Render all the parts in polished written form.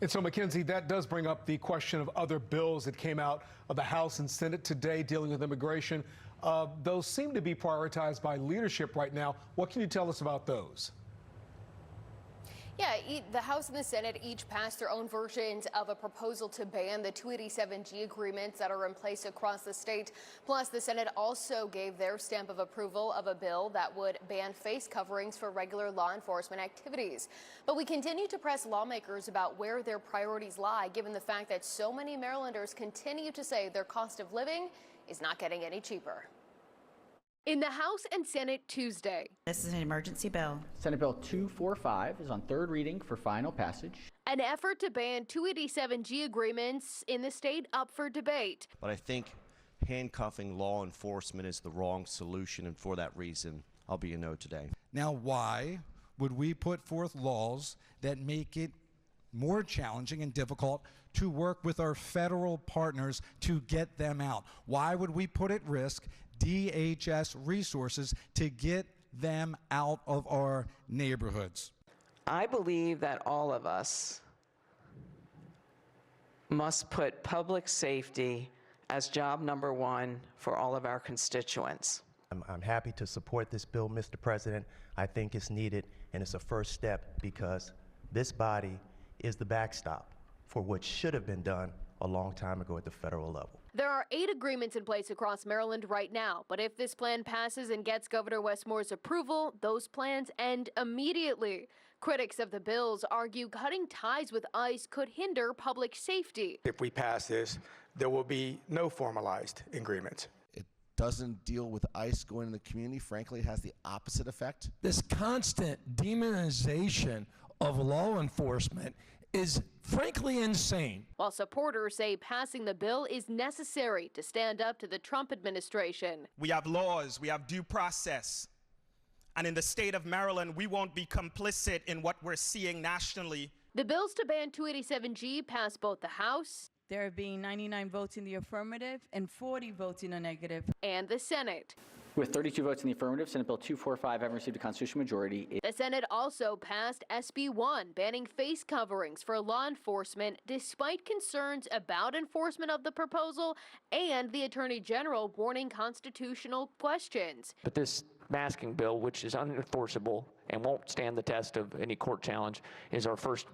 And so, Mackenzie, that does bring up the question of other bills that came out of the House and Senate today dealing with immigration. Those seem to be prioritized by leadership right now. What can you tell us about those? Yeah, the House and the Senate each passed their own versions of a proposal to ban the 287G agreements that are in place across the state. Plus, the Senate also gave their stamp of approval of a bill that would ban face coverings for regular law enforcement activities. But we continue to press lawmakers about where their priorities lie, given the fact that so many Marylanders continue to say their cost of living is not getting any cheaper. In the House and Senate Tuesday. This is an emergency bill. Senate Bill 245 is on third reading for final passage. An effort to ban 287G agreements in the state up for debate. But I think handcuffing law enforcement is the wrong solution, and for that reason, I'll be a no today. Now, why would we put forth laws that make it more challenging and difficult to work with our federal partners to get them out? Why would we put at risk DHS resources to get them out of our neighborhoods? I believe that all of us must put public safety as job number one for all of our constituents. I'm happy to support this bill, Mr. President. I think it's needed, and it's a first step because this body is the backstop for what should have been done a long time ago at the federal level. There are 8 agreements in place across Maryland right now, but if this plan passes and gets Governor Wes Moore's approval, those plans end immediately. Critics of the bills argue cutting ties with ICE could hinder public safety. If we pass this, there will be no formalized agreements. It doesn't deal with ICE going in the community. Frankly, it has the opposite effect. This constant demonization of law enforcement is frankly insane. While supporters say passing the bill is necessary to stand up to the Trump administration. We have laws, we have due process. And in the state of Maryland, we won't be complicit in what we're seeing nationally. The bills to ban 287G passed both the House. There have been 99 votes in the affirmative and 40 votes in the negative. And the Senate. With 32 votes in the affirmative, Senate Bill 245 having received a constitutional majority. The Senate also passed SB 1, banning face coverings for law enforcement, despite concerns about enforcement of the proposal and the Attorney General warning constitutional questions. But this masking bill, which is unenforceable and won't stand the test of any court challenge, is our first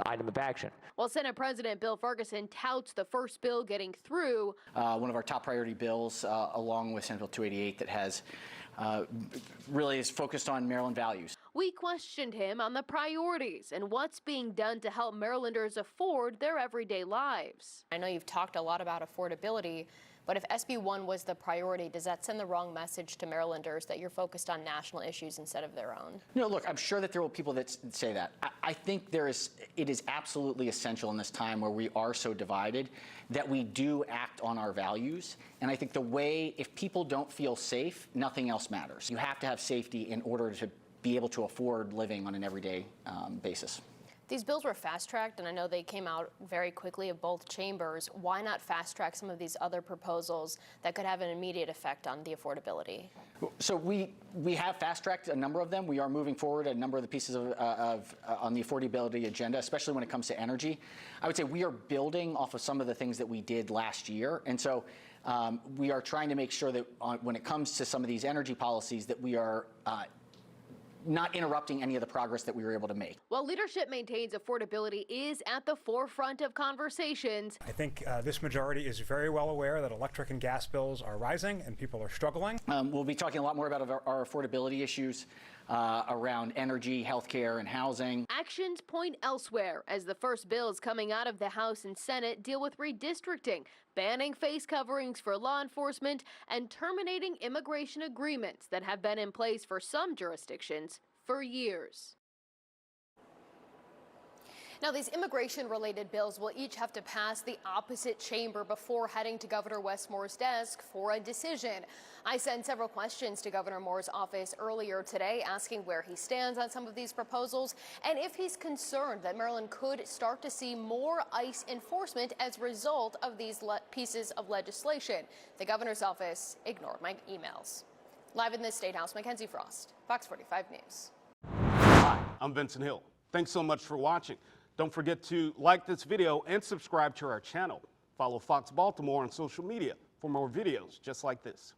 item of action. While Senate President Bill Ferguson touts the first bill getting through. One of our top priority bills, along with Senate Bill 288, that has really is focused on Maryland values. We questioned him on the priorities and what's being done to help Marylanders afford their everyday lives. I know you've talked a lot about affordability, but if SB 1 was the priority, does that send the wrong message to Marylanders that you're focused on national issues instead of their own? No, look, I'm sure that there will be people that say that. I think it is absolutely essential in this time where we are so divided that we do act on our values. And I think the way, if people don't feel safe, nothing else matters. You have to have safety in order to be able to afford living on an everyday basis. These bills were fast-tracked, and I know they came out very quickly of both chambers. Why not fast-track some of these other proposals that could have an immediate effect on the affordability? So we have fast-tracked a number of them. We are moving forward a number of the pieces on the affordability agenda, especially when it comes to energy. I would say we are building off of some of the things that we did last year, and so we are trying to make sure that when it comes to some of these energy policies that we are not interrupting any of the progress that we were able to make. While leadership maintains affordability is at the forefront of conversations. I think this majority is very well aware that electric and gas bills are rising and people are struggling. We'll be talking a lot more about our affordability issues around energy, healthcare, and housing. Actions point elsewhere as the first bills coming out of the House and Senate deal with redistricting, banning face coverings for law enforcement, and terminating immigration agreements that have been in place for some jurisdictions for years. Now, these immigration-related bills will each have to pass the opposite chamber before heading to Governor Wes Moore's desk for a decision. I sent several questions to Governor Moore's office earlier today, asking where he stands on some of these proposals and if he's concerned that Maryland could start to see more ICE enforcement as a result of these pieces of legislation. The governor's office ignored my emails. Live in the State House, Mackenzie Frost, Fox 45 News. Hi, I'm Vincent Hill. Thanks so much for watching. Don't forget to like this video and subscribe to our channel. Follow Fox Baltimore on social media for more videos just like this.